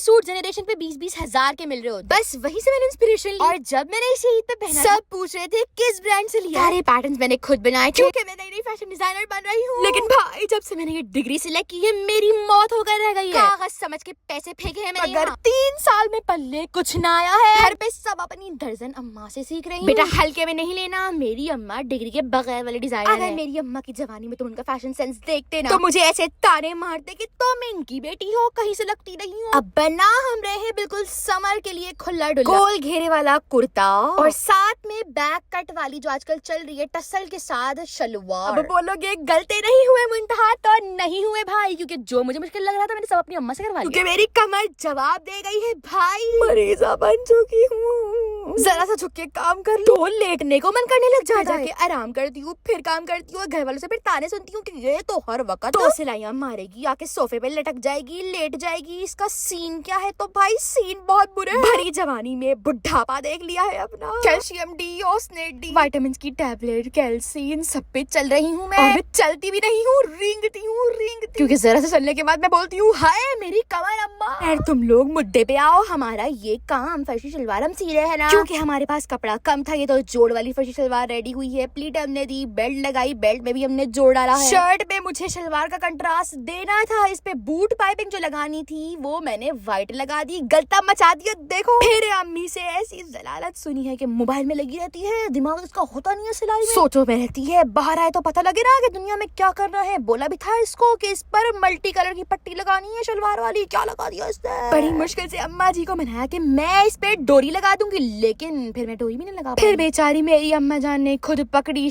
Suit generation पे 20-20 हजार के मिल रहे होते, बस वही से मैंने इंस्पिरेशन ली और जब मैंने इसे ईद पे पहना सब पूछ रहे थे किस ब्रांड से लिया। सारे पैटर्न्स मैंने खुद बनाए क्योंकि मैं नई फैशन डिजाइनर बन रही हूँ। लेकिन भाई जब से मैंने ये डिग्री सिलेक्ट की है मेरी मौत होकर रह गई है। कागज समझ के पैसे फेंके हैं मैंने। अगर 3 साल में पल्ले कुछ ना आया है, घर पे सब अपनी दर्जन अम्मा से सीख रही हैं। बेटा हल्के में नहीं लेना, मेरी अम्मा डिग्री के बगैर वाले डिजाइनर है। अगर मेरी अम्मा की जवानी में तुम उनका फैशन सेंस देखते ना तो मुझे ऐसे ताने मारते कि तुम इनकी बेटी हो, कहीं से लगती नहीं हो। अब बना हम रहे बिल्कुल समर के लिए खुला डुल्ला, गोल घेरे वाला कुर्ता और साथ में बैक कट वाली जो आजकल चल रही है टसल के साथ शलवार। अब बोलोगे गलते नहीं हुए मुंतहा, तो नहीं हुए भाई, क्योंकि जो मुझे मुश्किल लग रहा था मैंने सब अपनी अम्मा से करवा लिया। क्योंकि मेरी कमर जवाब दे गई है भाई, मरीजा बन चुकी हूँ। जरा सा झुक के काम कर लो तो लेटने को मन करने लग जाता है। आराम करती हूँ, फिर काम करती हूँ, घर वालों से फिर ताने सुनती हूँ कि ये तो हर वक्त तो सिलाइयाँ मारेगी, आके सोफे पे लटक जाएगी, लेट जाएगी। इसका सीन क्या है? तो भाई सीन बहुत बुरा है। भरी जवानी में बुढ़ापा देख लिया है अपना। कैल्शियम डी, ओस्नेट डी, विटामिन की टैबलेट, कैल्सिन सब पे चल रही हूँ मैं। और चलती भी नहीं हूँ, रेंगती हूँ क्योंकि जरा से चलने के बाद मैं बोलती हूँ हाय मेरी कमर अम्मा। यार तुम लोग मुद्दे पे आओ, हमारा ये काम फर्शी शलवार हम सी रहे हैं ना, क्योंकि हमारे पास कपड़ा कम था। ये तो जोड़ वाली फर्शी शलवार रेडी हुई है, प्लीट हमने दी, बेल्ट लगाई, बेल्ट में भी हमने जोड़ डाला है। शर्ट पे मुझे शलवार का कंट्रास्ट देना था, इस पे बूट पाइपिंग जो लगानी थी वो मैंने व्हाइट लगा दी, गलता मचा दिया। देखो फिर अम्मी से ऐसी जलालत सुनी है कि मोबाइल में लगी रहती है, दिमाग इसका होता नहीं है सिलाई में, सोचो में रहती है। बाहर आए तो पता लगे ना कि दुनिया में क्या कर रहे हैं। बोला भी था इसको कि इस पर मल्टी कलर की पट्टी लगानी है शलवार वाली, क्या लगा दिया इसने। बड़ी मुश्किल से अम्मा जी को मनाया कि मैं इस पे डोरी लगा दूंगी, लेकिन फिर मैं डोरी भी नहीं लगा पाई। फिर बेचारी मेरी अम्मा जान ने खुद पकड़ी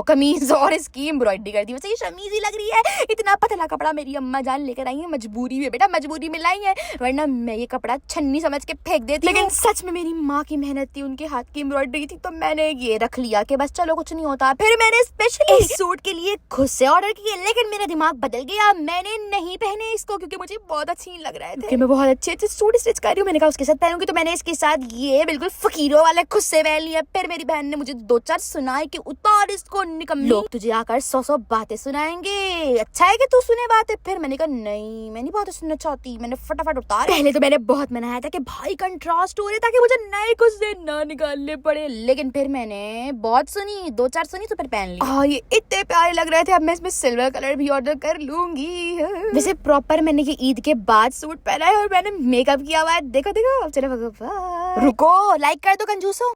कमीज और इसकी एम्ब्रॉयडरी कर दी। वैसे ये शमीज ही लग रही है, इतना पतला कपड़ा मेरी अम्मा जान लेकर आई है, मजबूरी में बेटा, मजबूरी में लाई है, वरना मैं ये कपड़ा छन्नी समझ के फेंक देती। लेकिन सच में मेरी माँ की मेहनत थी, उनके हाथ की एम्ब्रॉयडरी थी, तो मैंने ये रख लिया कि बस चलो कुछ नहीं होता। फिर मैंने स्पेशली इस सूट के लिए खुद से ऑर्डर किए, लेकिन मेरा दिमाग बदल गया, मैंने नहीं पहने इसको क्योंकि मुझे बहुत अच्छी लग रहे थे। मैं बहुत अच्छे सूट स्टिच कर रही हूँ, मैंने कहा उसके साथ पहनूंगी, तो मैंने इसके साथ ये बिल्कुल फकीरों वाले खुद से पहन लिया। फिर मेरी बहन ने मुझे 2-4 सुनाए कि उतार इसको निकम्मी, लोग तुझे आकर 100 बातें सुनाएंगे, अच्छा है कि तू सुने बातें। फिर मैंने कहा नहीं मैं नहीं बातें सुनना चाहती, मैंने फटाफट उतार। पहले तो मैंने बहुत मनाया था कि भाई कंट्रास्ट हो रहा था कि मुझे नए कुछ दिन ना निकालने पड़े, लेकिन फिर मैंने बहुत सुनी, 2-4 सुनी तो फिर पहन ली। हाँ ये इतने प्यारे लग रहे थे, अब मैं इसमें सिल्वर कलर भी ऑर्डर कर लूंगी। वैसे प्रॉपर मैंने ये ईद के बाद सूट पहना है और मैंने मेकअप किया हुआ है, देखो देखो। चलो रुको, लाइक कर दो कंजूसो।